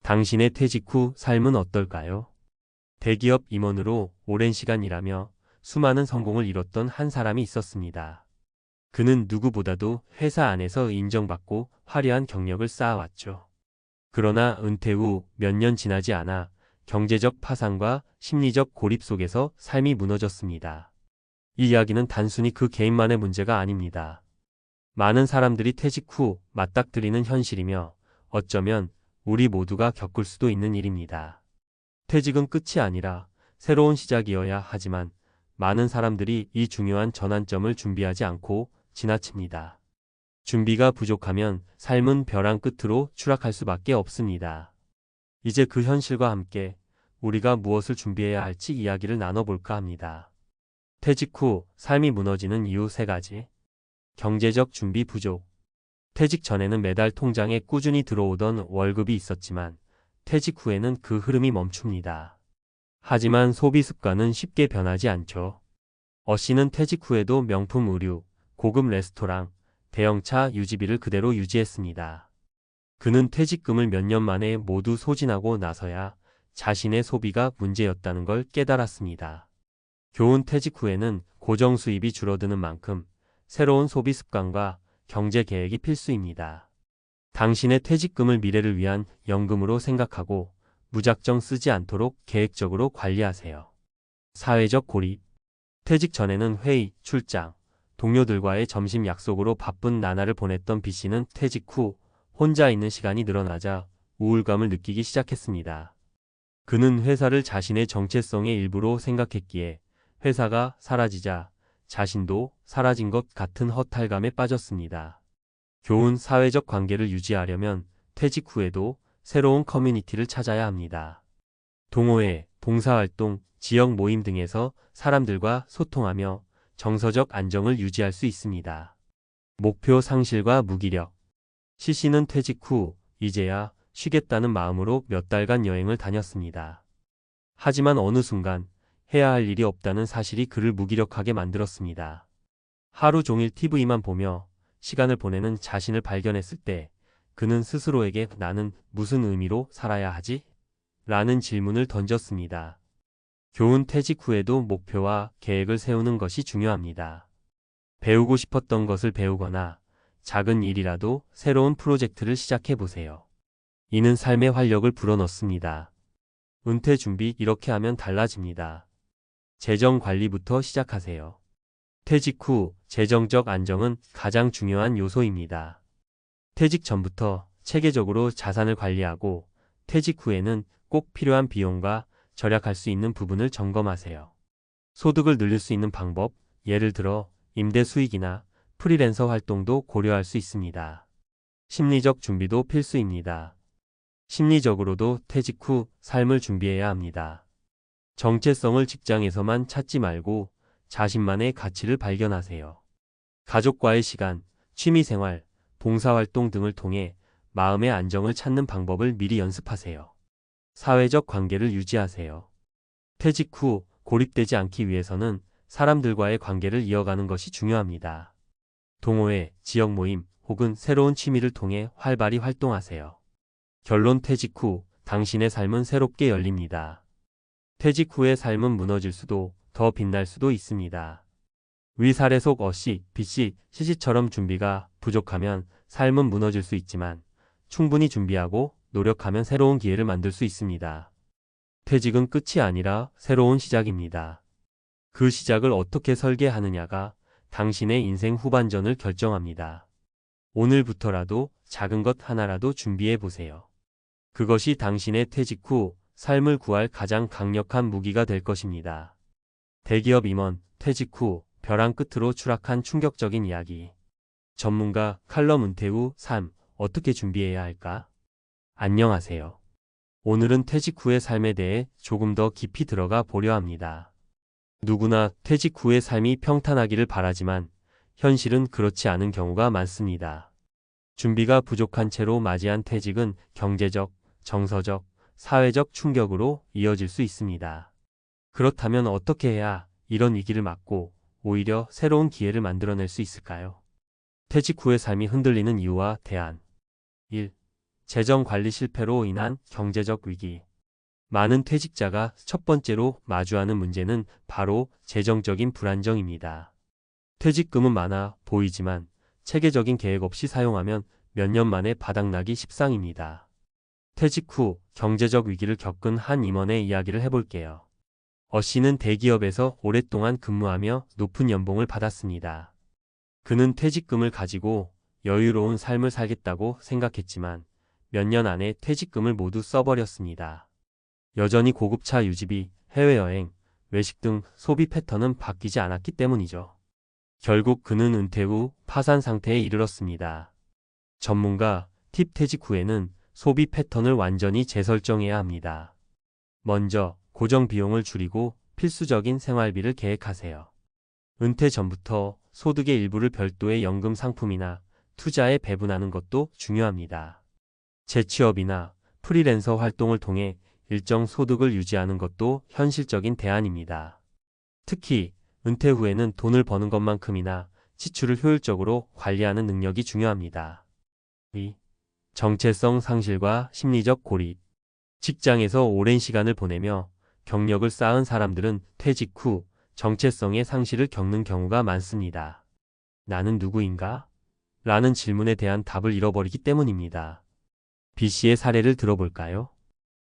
당신의 퇴직 후 삶은 어떨까요? 대기업 임원으로 오랜 시간 일하며 수많은 성공을 이뤘던 한 사람이 있었습니다. 그는 누구보다도 회사 안에서 인정받고 화려한 경력을 쌓아왔죠. 그러나 은퇴 후 몇 년 지나지 않아 경제적 파산과 심리적 고립 속에서 삶이 무너졌습니다. 이 이야기는 단순히 그 개인만의 문제가 아닙니다. 많은 사람들이 퇴직 후 맞닥뜨리는 현실이며 어쩌면 우리 모두가 겪을 수도 있는 일입니다. 퇴직은 끝이 아니라 새로운 시작이어야 하지만 많은 사람들이 이 중요한 전환점을 준비하지 않고 지나칩니다. 준비가 부족하면 삶은 벼랑 끝으로 추락할 수밖에 없습니다. 이제 그 현실과 함께 우리가 무엇을 준비해야 할지 이야기를 나눠볼까 합니다. 퇴직 후 삶이 무너지는 이유 3가지. 경제적 준비 부족. 퇴직 전에는 매달 통장에 꾸준히 들어오던 월급이 있었지만 퇴직 후에는 그 흐름이 멈춥니다. 하지만 소비 습관은 쉽게 변하지 않죠. 어 씨는 퇴직 후에도 명품 의류, 고급 레스토랑, 대형차 유지비를 그대로 유지했습니다. 그는 퇴직금을 몇 년 만에 모두 소진하고 나서야 자신의 소비가 문제였다는 걸 깨달았습니다. 교훈: 퇴직 후에는 고정 수입이 줄어드는 만큼 새로운 소비 습관과 경제 계획이 필수입니다. 당신의 퇴직금을 미래를 위한 연금으로 생각하고 무작정 쓰지 않도록 계획적으로 관리하세요. 사회적 고립. 퇴직 전에는 회의, 출장, 동료들과의 점심 약속으로 바쁜 나날을 보냈던 B 씨는 퇴직 후 혼자 있는 시간이 늘어나자 우울감을 느끼기 시작했습니다. 그는 회사를 자신의 정체성의 일부로 생각했기에 회사가 사라지자 자신도 사라진 것 같은 허탈감에 빠졌습니다. 교훈: 사회적 관계를 유지하려면 퇴직 후에도 새로운 커뮤니티를 찾아야 합니다. 동호회, 봉사활동, 지역 모임 등에서 사람들과 소통하며 정서적 안정을 유지할 수 있습니다. 목표 상실과 무기력. 씨는 퇴직 후 이제야 쉬겠다는 마음으로 몇 달간 여행을 다녔습니다. 하지만 어느 순간 해야 할 일이 없다는 사실이 그를 무기력하게 만들었습니다. 하루 종일 TV만 보며 시간을 보내는 자신을 발견했을 때 그는 스스로에게 나는 무슨 의미로 살아야 하지? 라는 질문을 던졌습니다. 교훈: 퇴직 후에도 목표와 계획을 세우는 것이 중요합니다. 배우고 싶었던 것을 배우거나 작은 일이라도 새로운 프로젝트를 시작해 보세요. 이는 삶의 활력을 불어넣습니다. 은퇴 준비: 이렇게 하면 달라집니다. 재정 관리부터 시작하세요. 퇴직 후 재정적 안정은 가장 중요한 요소입니다. 퇴직 전부터 체계적으로 자산을 관리하고 퇴직 후에는 꼭 필요한 비용과 절약할 수 있는 부분을 점검하세요. 소득을 늘릴 수 있는 방법, 예를 들어 임대 수익이나 프리랜서 활동도 고려할 수 있습니다. 심리적 준비도 필수입니다. 심리적으로도 퇴직 후 삶을 준비해야 합니다. 정체성을 직장에서만 찾지 말고 자신만의 가치를 발견하세요. 가족과의 시간, 취미생활, 봉사활동 등을 통해 마음의 안정을 찾는 방법을 미리 연습하세요. 사회적 관계를 유지하세요. 퇴직 후 고립되지 않기 위해서는 사람들과의 관계를 이어가는 것이 중요합니다. 동호회, 지역 모임 혹은 새로운 취미를 통해 활발히 활동하세요. 결론: 퇴직 후 당신의 삶은 새롭게 열립니다. 퇴직 후의 삶은 무너질 수도 더 빛날 수도 있습니다. 위 사례 속 어 씨, B 씨, C 씨처럼 준비가 부족하면 삶은 무너질 수 있지만 충분히 준비하고 노력하면 새로운 기회를 만들 수 있습니다. 퇴직은 끝이 아니라 새로운 시작입니다. 그 시작을 어떻게 설계하느냐가 당신의 인생 후반전을 결정합니다. 오늘부터라도 작은 것 하나라도 준비해 보세요. 그것이 당신의 퇴직 후 삶을 구할 가장 강력한 무기가 될 것입니다. 대기업 임원, 퇴직 후 벼랑 끝으로 추락한 충격적인 이야기. 전문가 칼럼: 은퇴 후 삶, 어떻게 준비해야 할까? 안녕하세요. 오늘은 퇴직 후의 삶에 대해 조금 더 깊이 들어가 보려 합니다. 누구나 퇴직 후의 삶이 평탄하기를 바라지만 현실은 그렇지 않은 경우가 많습니다. 준비가 부족한 채로 맞이한 퇴직은 경제적, 정서적, 사회적 충격으로 이어질 수 있습니다. 그렇다면 어떻게 해야 이런 위기를 막고 오히려 새로운 기회를 만들어낼 수 있을까요? 퇴직 후의 삶이 흔들리는 이유와 대안. 1. 재정 관리 실패로 인한 경제적 위기. 많은 퇴직자가 첫 번째로 마주하는 문제는 바로 재정적인 불안정입니다. 퇴직금은 많아 보이지만 체계적인 계획 없이 사용하면 몇 년 만에 바닥나기 십상입니다. 퇴직 후 경제적 위기를 겪은 한 임원의 이야기를 해볼게요. 씨는 대기업에서 오랫동안 근무하며 높은 연봉을 받았습니다. 그는 퇴직금을 가지고 여유로운 삶을 살겠다고 생각했지만 몇 년 안에 퇴직금을 모두 써버렸습니다. 여전히 고급차 유지비, 해외여행, 외식 등 소비 패턴은 바뀌지 않았기 때문이죠. 결국 그는 은퇴 후 파산 상태에 이르렀습니다. 전문가, 팁 퇴직 후에는 소비 패턴을 완전히 재설정해야 합니다. 먼저 고정 비용을 줄이고 필수적인 생활비를 계획하세요. 은퇴 전부터 소득의 일부를 별도의 연금 상품이나 투자에 배분하는 것도 중요합니다. 재취업이나 프리랜서 활동을 통해 일정 소득을 유지하는 것도 현실적인 대안입니다. 특히 은퇴 후에는 돈을 버는 것만큼이나 지출을 효율적으로 관리하는 능력이 중요합니다. 2. 정체성 상실과 심리적 고립. 직장에서 오랜 시간을 보내며 경력을 쌓은 사람들은 퇴직 후 정체성의 상실을 겪는 경우가 많습니다. 나는 누구인가? 라는 질문에 대한 답을 잃어버리기 때문입니다. B씨의 사례를 들어볼까요?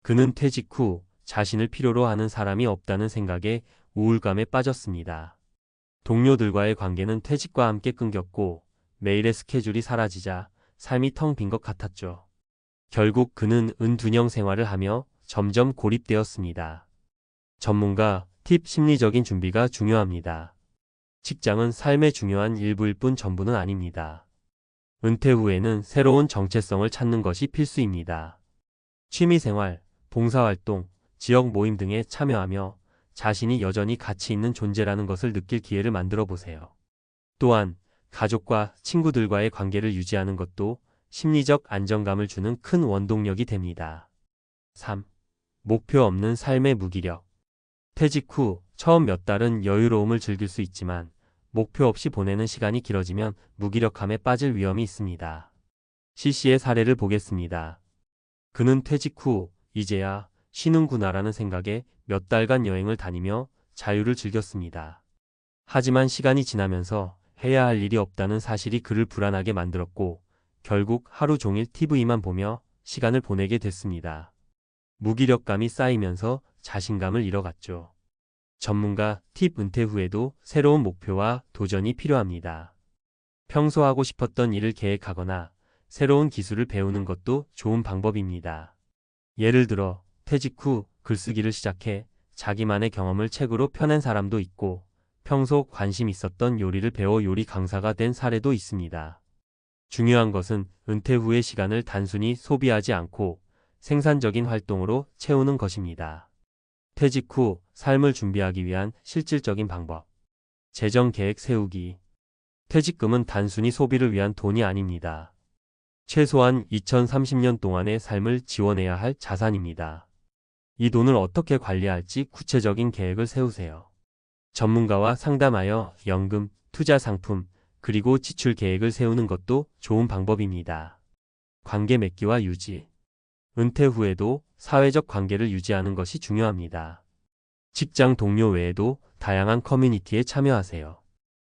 그는 퇴직 후 자신을 필요로 하는 사람이 없다는 생각에 우울감에 빠졌습니다. 동료들과의 관계는 퇴직과 함께 끊겼고 매일의 스케줄이 사라지자 삶이 텅 빈 것 같았죠. 결국 그는 은둔형 생활을 하며 점점 고립되었습니다. 전문가, 팁 심리적인 준비가 중요합니다. 직장은 삶의 중요한 일부일 뿐 전부는 아닙니다. 은퇴 후에는 새로운 정체성을 찾는 것이 필수입니다. 취미생활, 봉사활동, 지역 모임 등에 참여하며 자신이 여전히 가치 있는 존재라는 것을 느낄 기회를 만들어 보세요. 또한 가족과 친구들과의 관계를 유지하는 것도 심리적 안정감을 주는 큰 원동력이 됩니다. 3. 목표 없는 삶의 무기력. 퇴직 후 처음 몇 달은 여유로움을 즐길 수 있지만 목표 없이 보내는 시간이 길어지면 무기력함에 빠질 위험이 있습니다. C씨의 사례를 보겠습니다. 그는 퇴직 후 이제야 쉬는구나라는 생각에 몇 달간 여행을 다니며 자유를 즐겼습니다. 하지만 시간이 지나면서 해야 할 일이 없다는 사실이 그를 불안하게 만들었고 결국 하루 종일 TV만 보며 시간을 보내게 됐습니다. 무기력감이 쌓이면서 자신감을 잃어갔죠. 전문가 팁 은퇴 후에도 새로운 목표와 도전이 필요합니다. 평소 하고 싶었던 일을 계획하거나 새로운 기술을 배우는 것도 좋은 방법입니다. 예를 들어 퇴직 후 글쓰기를 시작해 자기만의 경험을 책으로 펴낸 사람도 있고 평소 관심 있었던 요리를 배워 요리 강사가 된 사례도 있습니다. 중요한 것은 은퇴 후의 시간을 단순히 소비하지 않고 생산적인 활동으로 채우는 것입니다. 퇴직 후 삶을 준비하기 위한 실질적인 방법. 재정 계획 세우기. 퇴직금은 단순히 소비를 위한 돈이 아닙니다. 최소한 2030년 동안의 삶을 지원해야 할 자산입니다. 이 돈을 어떻게 관리할지 구체적인 계획을 세우세요. 전문가와 상담하여 연금, 투자 상품, 그리고 지출 계획을 세우는 것도 좋은 방법입니다. 관계 맺기와 유지. 은퇴 후에도 사회적 관계를 유지하는 것이 중요합니다. 직장 동료 외에도 다양한 커뮤니티에 참여하세요.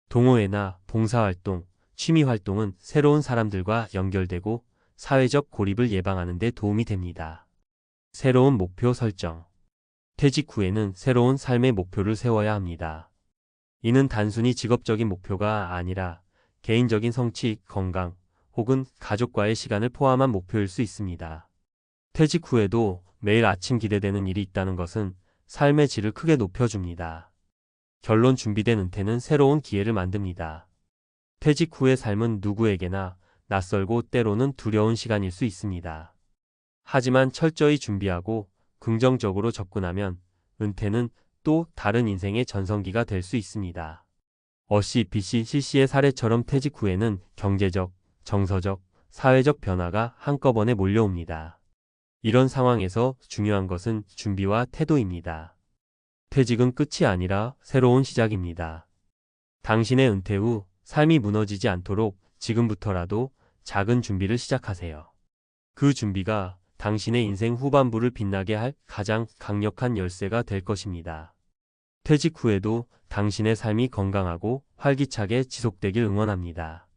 동호회나 봉사활동, 취미활동은 새로운 사람들과 연결되고 사회적 고립을 예방하는 데 도움이 됩니다. 새로운 목표 설정. 퇴직 후에는 새로운 삶의 목표를 세워야 합니다. 이는 단순히 직업적인 목표가 아니라 개인적인 성취, 건강, 혹은 가족과의 시간을 포함한 목표일 수 있습니다. 퇴직 후에도 매일 아침 기대되는 일이 있다는 것은 삶의 질을 크게 높여줍니다. 결론 준비된 은퇴는 새로운 기회를 만듭니다. 퇴직 후의 삶은 누구에게나 낯설고 때로는 두려운 시간일 수 있습니다. 하지만 철저히 준비하고 긍정적으로 접근하면 은퇴는 또 다른 인생의 전성기가 될 수 있습니다. B씨, C씨의 사례처럼 퇴직 후에는 경제적, 정서적, 사회적 변화가 한꺼번에 몰려옵니다. 이런 상황에서 중요한 것은 준비와 태도입니다. 퇴직은 끝이 아니라 새로운 시작입니다. 당신의 은퇴 후 삶이 무너지지 않도록 지금부터라도 작은 준비를 시작하세요. 그 준비가 당신의 인생 후반부를 빛나게 할 가장 강력한 열쇠가 될 것입니다. 퇴직 후에도 당신의 삶이 건강하고 활기차게 지속되길 응원합니다.